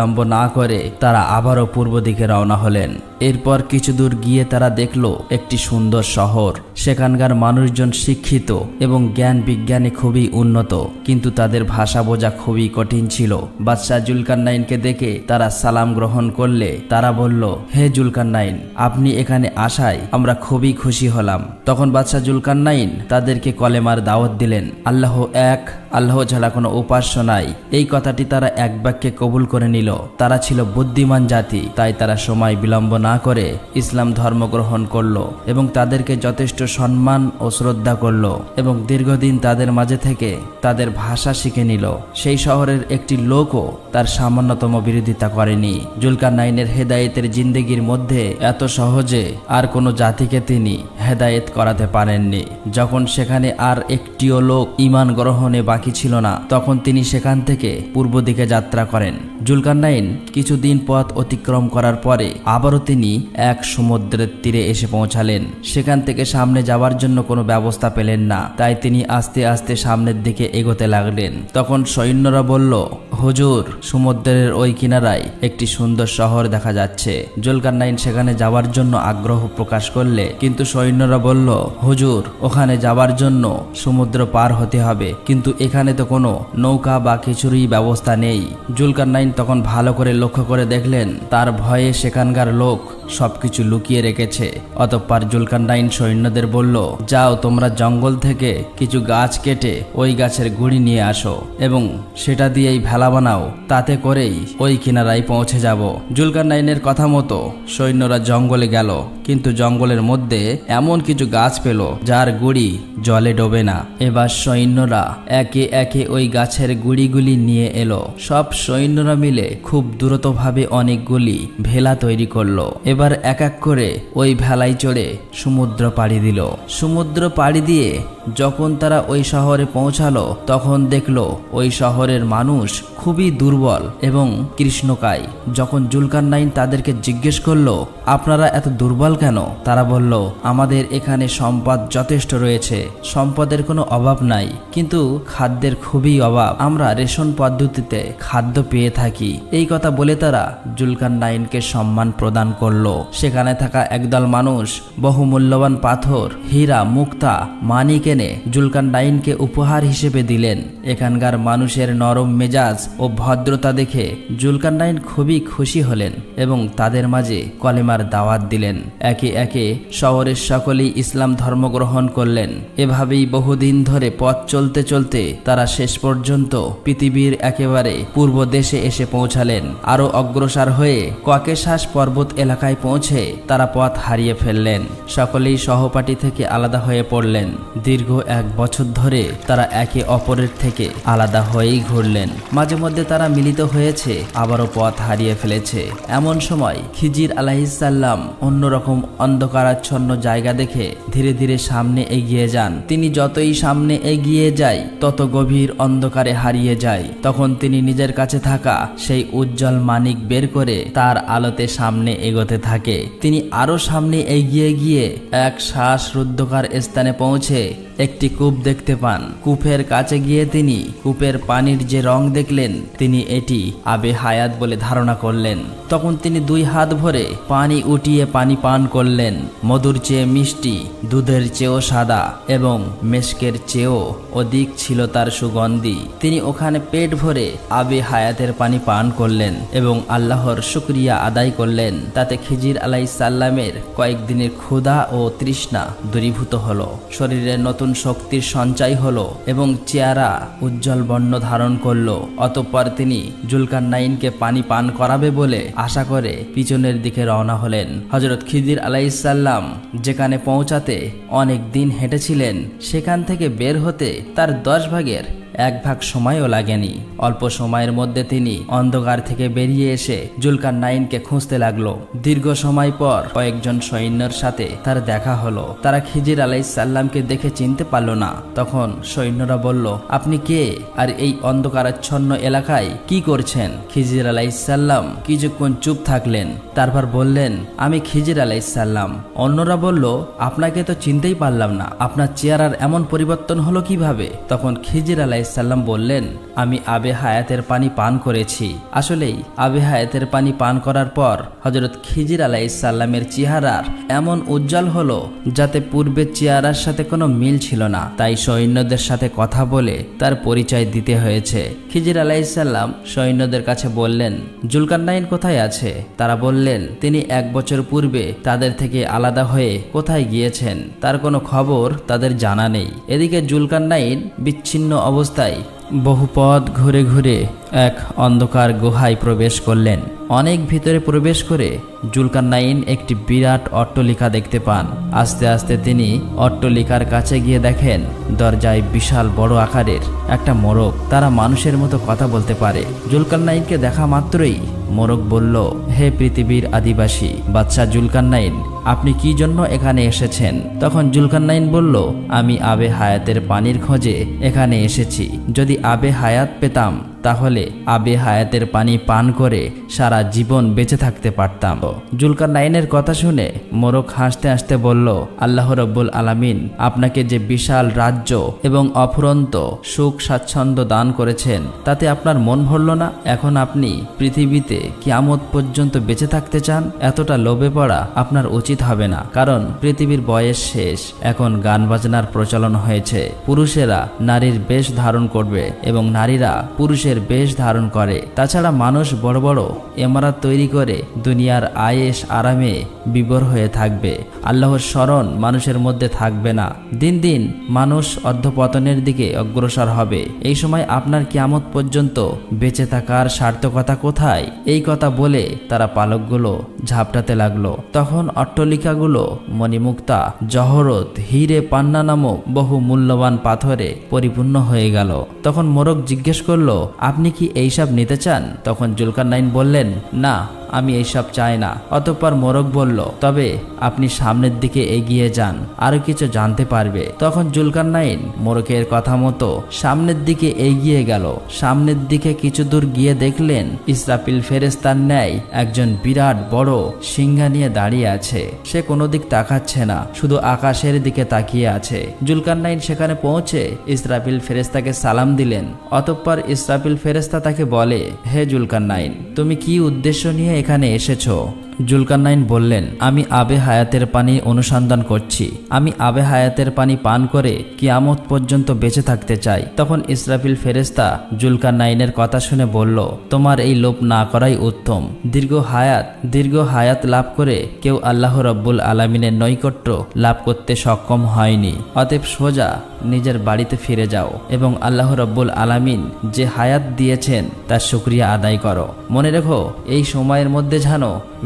বিলম্ব না করে তারা আবারও পূর্ব দিকে রওনা হলেন। এরপর কিছু দূর গিয়ে তারা দেখল একটি সুন্দর শহর। সেখানকার মানুষজন শিক্ষিত এবং জ্ঞান বিজ্ঞানে খুবই উন্নত, কিন্তু তাদের ভাষা বোঝা খুবই কঠিন ছিল। বাদশাহ জুলকারনাইনকে দেখে তারা সালাম গ্রহণ করলে তারা বলল, হে জুলকারনাইন, আপনি এখানে আসায় আমরা খুবই খুশি হলাম। তখন বাদশাহ জুলকারনাইন তাদেরকে কলেমার দাওয়াত দিলেন। আল্লাহ এক, আল্লাহ ছাড়া কোনো উপাস্য নাই, এই কথাটি তারা এক বাক্যে কবুল করে নিল। তারা ছিল বুদ্ধিমান জাতি, তাই তারা সময় বিলম্ব না করে ইসলাম ধর্ম গ্রহণ করলো এবং তাদেরকে যথেষ্ট সম্মান ও শ্রদ্ধা করলো এবং দীর্ঘদিন তাদের মাঝে থেকে তাদের ভাষা শিখে নিল। সেই শহরের একটি লোকও তার সামান্যতম বিরোধিতা করেনি। জুলকারনাইনের হেদায়েতের জিন্দেগির মধ্যে এত সহজে আর কোনো জাতিকে তিনি হেদায়েত করাতে পারেননি। যখন সেখানে আর একটিও লোক ঈমান গ্রহণে বাকি ছিল না, তখন তিনি সেখান থেকে পূর্ব দিকে যাত্রা করেন। জুলকারনাইন কিছুদিন পথ অতিক্রম করার পরে আবারও তিনি এক সমুদ্রের তীরে এসে পৌঁছালেন। সেখান থেকে সামনে যাওয়ার জন্য কোনো ব্যবস্থা পেলেন না, তাই তিনি আস্তে আস্তে সামনের দিকে এগোতে লাগলেন। তখন সৈন্যরা বলল, হুজুর, সমুদ্রের ওই কিনারায় একটি সুন্দর শহর দেখা যাচ্ছে। জুলকারনাইন সেখানে যাওয়ার জন্য আগ্রহ প্রকাশ করলে কিন্তু সৈন্যরা বলল, হুজুর, ওখানে যাওয়ার জন্য সমুদ্র পার হতে হবে, কিন্তু এখানে তো কোনো নৌকা বা কিছুরই ব্যবস্থা নেই। জুলকারনাইন তখন ভালো করে লক্ষ্য করে দেখলেন তার ভয়ে সেখানকার লোক সবকিছু লুকিয়ে রেখেছে। অতঃপর জুলকারনাইন সৈন্যদের বলল, যাও, তোমরা জঙ্গল থেকে কিছু গাছ কেটে ওই গাছের গুঁড়ি নিয়ে আসো এবং সেটা দিয়েই ভেলা বানাও, তাতে করেই ওই কিনারায় পৌঁছে যাব। জুলকারনাইনের কথা মতো সৈন্যরা জঙ্গলে গেল, কিন্তু জঙ্গলের মধ্যে এমন কিছু গাছ পেল যার গুঁড়ি জলে ডোবে না। এবার সৈন্যরা একে একে ওই গাছের গুঁড়িগুলি নিয়ে এলো। সব সৈন্যরা মিলে খুব দ্রুতভাবে অনেকগুলি ভেলা তৈরি করলো। এবার এক এক করে ওই ভেলায় চড়ে সমুদ্র পাড়ি দিল। সমুদ্র পাড়ি দিয়ে যখন তারা ওই শহরে পৌঁছালো, তখন দেখলো ওই শহরের মানুষ খুবই দুর্বল এবং কৃষ্ণকায়। যখন জুলকারনাইন তাদেরকে জিজ্ঞেস করলো, আপনারা এত দুর্বল কেন? তারা বলল, আমাদের এখানে সম্পদ যথেষ্ট রয়েছে, সম্পদের কোনো অভাব নাই, কিন্তু খাদ্যের খুবই অভাব। আমরা রেশন পদ্ধতিতে খাদ্য পেয়ে থাকি। এই কথা বলে তারা জুলকারনাইনকে সম্মান প্রদান করলো। সেখানে থাকা একদল মানুষ বহু মূল্যবান পাথর, হীরা, মুক্তা, মানিক এনে জুলকারনাইনকে উপহার হিসেবে দিলেন। এখানকার মানুষের নরম মেজাজ ও ভদ্রতা দেখে জুলকারনাইন খুবই খুশি হলেন এবং তাদের মাঝে কলেমার দাওয়াত দিলেন। একে একে শহরের সকলেই ইসলাম ধর্ম গ্রহণ করলেন। এভাবেই বহুদিন ধরে পথ চলতে চলতে তারা শেষ পর্যন্ত পৃথিবীর একেবারে পূর্ব দেশে এসে পৌঁছালেন। আরো অগ্রসর হয়ে ককেশাস পর্বত এলাকায় পৌঁছে তারা পথ হারিয়ে ফেললেন। সকলেই সহপাঠী থেকে আলাদা হয়ে পড়লেন। দীর্ঘ 1 বছর ধরে তারা একে অপরের থেকে আলাদা হয়েই ঘুরলেন। মাঝে মধ্যে তারা মিলিত হয়েছে, আবারও পথ হারিয়ে ফেলেছে। এমন সময় খিজির আলাইহিসসালাম অন্যরকম অন্ধকারাচ্ছন্ন জায়গা দেখে ধীরে ধীরে সামনে এগিয়ে যান। তিনি যতই সামনে এগিয়ে যায় তত গভীর অন্ধকারে হারিয়ে যায়। তখন তিনি নিজের কাছে থাকা সেই উজ্জ্বল মানিক বের করে তার আলোতে সামনে এগোতে থাকে। তিনি আরো সামনে এগিয়ে গিয়ে এক শ্বাসরুদ্ধকর স্থানে পৌঁছে একটি কূপ দেখতে পান। কূপের কাছে গিয়ে তিনি কূপের পানির যে রং দেখলেন, তিনি এটি আবে হায়াত বলে ধারণা করলেন। তখন তিনি 2 হাত ভরে পানি উঠিয়ে পানি পান করলেন। মধুর চেয়ে মিষ্টি, দুধের চেয়েও সাদা এবং মেশকের চেয়েও অধিক ছিল তার সুগন্ধি। তিনি ওখানে পেট ভরে আবে হায়াতের পানি পান করলেন এবং আল্লাহর শুকরিয়া আদায় করলেন। তাতে খিজির আলাইহিসসালামের কয়েকদিনের ক্ষুধা ও তৃষ্ণা দূরীভূত হলো। শরীরের নতুন শক্তির সঞ্চয় হলো এবং চেহারা উজ্জ্বল বর্ণ ধারণ করলো। অতঃপর তিনি জুলকারনাইনকে পানি পান করাবে বলে আশা করে পিছনের দিকে রওনা হলেন। হযরত খিজির আলাইহিসসালাম যেখানে পৌঁছাতে অনেক দিন হেঁটেছিলেন, সেখান থেকে বের হতে তার 10 ভাগের 1 ভাগ সময়ও লাগেনি। অল্প সময়ের মধ্যে তিনি অন্ধকার থেকে বেরিয়ে এসে জুলকারনাইনকে খুঁজতে লাগলো। দীর্ঘ সময় পর কয়েকজন সৈন্যের সাথে তার দেখা হলো। তারা খিজির আলাইহিসসালামকে দেখে চিনতে পারল না। তখন সৈন্যরা বলল, আপনি কে আর এই অন্ধকারাচ্ছন্ন এলাকায় কি করছেন? খিজির আলাইহিসসালাম কিছুক্ষণ চুপ থাকলেন, তারপর বললেন, আমি খিজির আলাইহিসসালাম। অন্যরা বলল, আপনাকে তো চিনতেই পারলাম না, আপনার চেহারার এমন পরিবর্তন হলো কিভাবে? তখন খিজির আলাইহিসসালাম আলাইসাল্লাম বললেন, আমি আবে হায়াতের পানি পান করেছি। আসলেই আবে হায়াতের পানি পান করার পর হযরত খিজির আলাইসাল্লামের চেহারার এমন উজ্জ্বল হলো যাতে পূর্বের চেহারার সাথে কোনো মিল ছিল না। তাই সৈন্যদের সাথে কথা বলে তার পরিচয় দিতে হয়েছে। খিজির আলাইসাল্লাম সৈন্যদের কাছে বললেন, জুলকারনাইন কোথায় আছে? তারা বললেন, তিনি 1 বছর পূর্বে তাদের থেকে আলাদা হয়ে কোথায় গিয়েছেন তার কোনো খবর তাদের জানা নেই। এদিকে জুলকারনাইন বিচ্ছিন্ন অবস্থায় বহু পথ ঘুরে ঘুরে এক অন্ধকার গুহায় প্রবেশ করলেন। অনেক ভিতরে প্রবেশ করে জুলকারনাইন একটি বিরাট অট্টালিকা দেখতে পান। আস্তে আস্তে তিনি অট্টালিকার কাছে গিয়ে দেখেন দরজায় বিশাল বড় আকারের একটা মোরগ। তারা মানুষের মতো কথা বলতে পারে। জুলকারনাইনকে দেখা মাত্রই মোরগ বলল, হে পৃথিবীর আদিবাসী বাদশাহ জুলকারনাইন, আপনি কি জন্য এখানে এসেছেন? তখন জুলকারনাইন বলল, আমি আবে হায়াতের পানির খোঁজে এখানে এসেছি। যদি আবে হায়াত পেতাম তাহলে আবে হায়াতের পানি পান করে সারা জীবন বেঁচে থাকতে পারতাম। জুলকারনাইনের কথা শুনে মোরগ হাসতে হাসতে বলল, আল্লাহ রব্বুল আলামিন আপনাকে যে বিশাল রাজ্য এবং অফুরন্ত সুখ স্বাচ্ছন্দ্য দান করেছেন তাতে আপনার মন ভরল না? এখন আপনি পৃথিবীতে কিয়ামত পর্যন্ত বেঁচে থাকতে চান? এতটা লোভে পড়া আপনার উচিত হবে না, কারণ পৃথিবীর বয়স শেষ। এখন গান বাজনার প্রচলন হয়েছে। পুরুষেরা নারীর বেশ ধারণ করবে এবং নারীরা পুরুষের বেশ ধারণ করে। তাছাড়া মানুষ বড় বড় ইমারত তৈরি করে দুনিয়ার আয়েশ আরামে বিভোর হয়ে থাকবে। আল্লাহর স্মরণ মানুষের মধ্যে থাকবে না। দিন দিন মানুষ অধঃপতনের দিকে অগ্রসর হবে। এই সময় আপনার কিয়ামত পর্যন্ত বেঁচে থাকার সার্থকতা কোথায়? এই কথা বলে তারা পালকগুলো ঝাপটাতে লাগলো। তখন অট্টালিকাগুলো মণিমুক্তা, জহরত, হিরে, পান্না নামক বহু মূল্যবান পাথরে পরিপূর্ণ হয়ে গেল। তখন মোরগ জিজ্ঞেস করলো, আপনি কি এইসব নিতে চান? তখন জুলকারনাইন বললেন, না, আমি এইসব চাই না। অতঃপর মোরগ বলল, তবে আপনি সামনের দিকে এগিয়ে যান, আরো কিছু জানতে পারবে। তখন জুলকারনাইন মোরগের কথা মতো সামনের দিকে এগিয়ে গেল। সামনের দিকে কিছু দূর গিয়ে দেখলেন ইসরাফিল ফেরেশতার ন্যায় একজন বিরাট বড় সিংহা নিয়ে দাঁড়িয়ে আছে। সে কোনো দিক তাকাচ্ছে না, শুধু আকাশের দিকে তাকিয়ে আছে। জুলকারনাইন সেখানে পৌঁছে ইসরাফিল ফেরেশতাকে সালাম দিলেন। অতঃপর ইসরাফিল ফেরেশতা তাকে বলে, হে জুলকারনাইন, তুমি কি উদ্দেশ্য নিয়ে এখানে এসেছো? জুলকারনাইন বললেন, আমি আবে হায়াতের পানি অনুসন্ধান করছি। আমি আবে হায়াতের পানি পান করে কিয়ামত পর্যন্ত বেঁচে থাকতে চাই। তখন ইসরাফিল ফেরেশতা জুলকারনাইনের কথা শুনে বলল, তোমার এই লোভ না করাই উত্তম। দীর্ঘ হায়াত লাভ করে কেউ আল্লাহ রব্বুল আলামিনের নৈকট্য লাভ করতে সক্ষম হয়নি। অতএব সোজা নিজের বাড়িতে ফিরে যাও এবং আল্লাহ রব্বুল আলামিন যে হায়াত দিয়েছেন তার শুকরিয়া আদায় করো। মনে রেখো, এই সময়ের মধ্যে যেন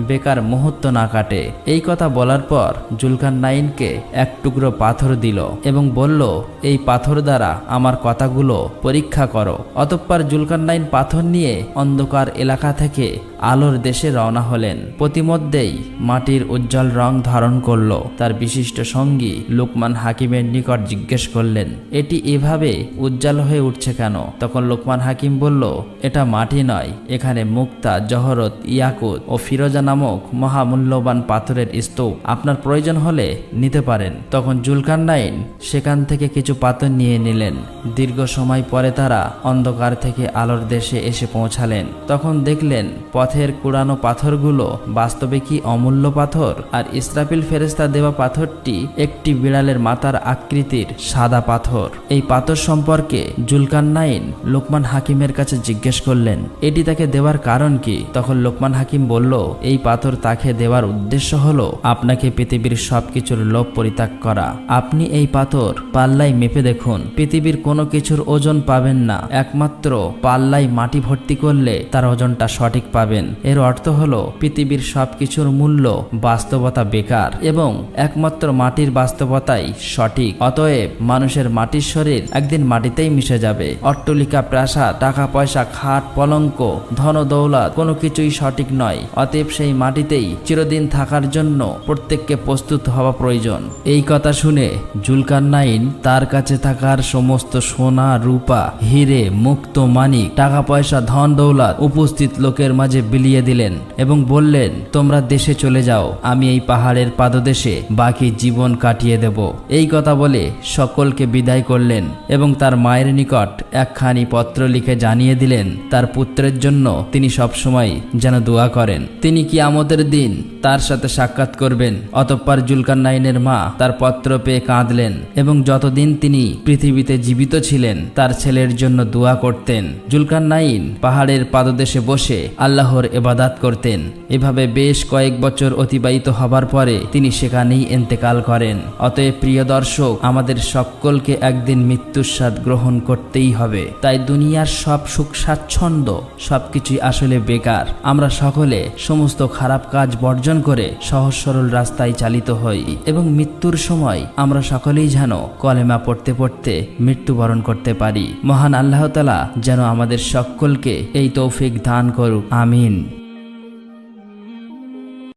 বেকার মুহূর্ত না কাটে। এই কথা বলার পর জুলকারনাইনকে এক টুকরো পাথর দিল এবং বলল, এই পাথর দ্বারা আমার কথাগুলো পরীক্ষা করো। অতঃপর জুলকারনাইন পাথর নিয়ে অন্ধকার এলাকা থেকে আলোর দেশে রওনা হলেন। প্রতিমধ্যেই মাটির উজ্জ্বল রং ধারণ করল। তার বিশিষ্ট সঙ্গী লোকমান হাকিমের নিকট জিজ্ঞেস করলেন, এটি এভাবে উজ্জ্বল হয়ে উঠছে কেন? তখন লোকমান হাকিম বলল, এটা মাটি নয়, এখানে মুক্তা, জহরত, ইয়াকুত ও ফিরোজা নামক মহামূল্যবান পাথরের স্তূপ। আপনার প্রয়োজন হলে নিতে পারেন। তখন জুলকারনাইন সেখান থেকে কিছু পাথর নিয়ে নিলেন। দীর্ঘ সময় পরে তারা অন্ধকার থেকে আলোর দেশে এসে পৌঁছালেন। তখন দেখলেন পথের কুড়ানো পাথরগুলো বাস্তবে কি অমূল্য পাথর, আর ইসরাফিল ফেরেশতা দেওয়া পাথরটি একটি বিড়ালের মাথার আকৃতির সাদা পাথর। এই পাথর সম্পর্কে জুলকারনাইন লোকমান হাকিমের কাছে জিজ্ঞেস করলেন, এটি তাকে দেওয়ার কারণ কি? তখন লোকমান হাকিম বলল, এই পাথর তাকে দেওয়ার উদ্দেশ্য হলো আপনাকে পৃথিবীর সবকিছুর লোভ পরিত্যাগ করা। আপনি এই পাথর পাল্লায় মেপে দেখুন, পৃথিবীর কোনো কিছুর ওজন পাবেন না, একমাত্র পাল্লায় মাটি ভর্তি করলে তার ওজনটা সঠিক পাবেন। এর অর্থ হলো পৃথিবীর সবকিছুর মূল্য বাস্তবতা বেকার এবং একমাত্র মাটির বাস্তবতাই সঠিক। অতএব মানুষের মাটির শরীর একদিন মাটিতেই মিশে যাবে। অট্টালিকা, প্রাসাদ, টাকা পয়সা, খাট, পলঙ্ক, ধন দৌলত কোনো কিছুই সঠিক নয়। অতএব সেই মাটিতেই চিরদিন থাকার জন্য প্রত্যেককে প্রস্তুত হওয়া প্রয়োজন। এই কথা শুনে জুলকারনাইন তার কাছে থাকার সমস্ত সোনা, রূপা, হিরে, মুক্ত মানিক, টাকা পয়সা, ধন দৌলত উপস্থিত লোকের মাঝে বিলিয়ে দিলেন এবং বললেন, তোমরা দেশে চলে যাও, আমি এই পাহাড়ের পাদদেশে বাকি জীবন কাটিয়ে দেব। এই কথা বলে সকলকে বিদায় করলেন এবং তার মায়ের নিকট একখানি পত্র লিখে জানিয়ে দিলেন তার পুত্রের জন্য তিনি সবসময় যেন দোয়া করেন। তিনি কিয়ামতের দিন তার সাথে সাক্ষাৎ করবেন। অতঃপর জুলকারনাইনের মা তার পত্র পেয়ে কাঁদলেন এবং যতদিন তিনি পৃথিবীতে জীবিত ছিলেন তার ছেলের জন্য দোয়া করতেন। জুলকারনাইন পাহাড়ের পাদদেশে বসে আল্লাহর ইবাদত করতেন। এভাবে বেশ কয়েক বছর অতিবাহিত হবার পরে তিনি সেখানেই ইন্তেকাল করেন। অতএব প্রিয় দর্শক, আমাদের সকলকে একদিন মৃত্যুর স্বাদ গ্রহণ করতেই হবে। তাই দুনিয়ার সব সুখ স্বাচ্ছন্দ্য সবকিছুই আসলে বেকার। আমরা সকলে সমস্ত খারাপ কাজ বর্জন করে সহজ সরল রাস্তায় চালিত হই এবং মৃত্যুর সময় আমরা সকলেই যেন কলেমা পড়তে পড়তে মৃত্যুবরণ করতে পারি। মহান আল্লাহ তাআলা যেন আমাদের সকলকে এই তৌফিক দান করুক। আমিন।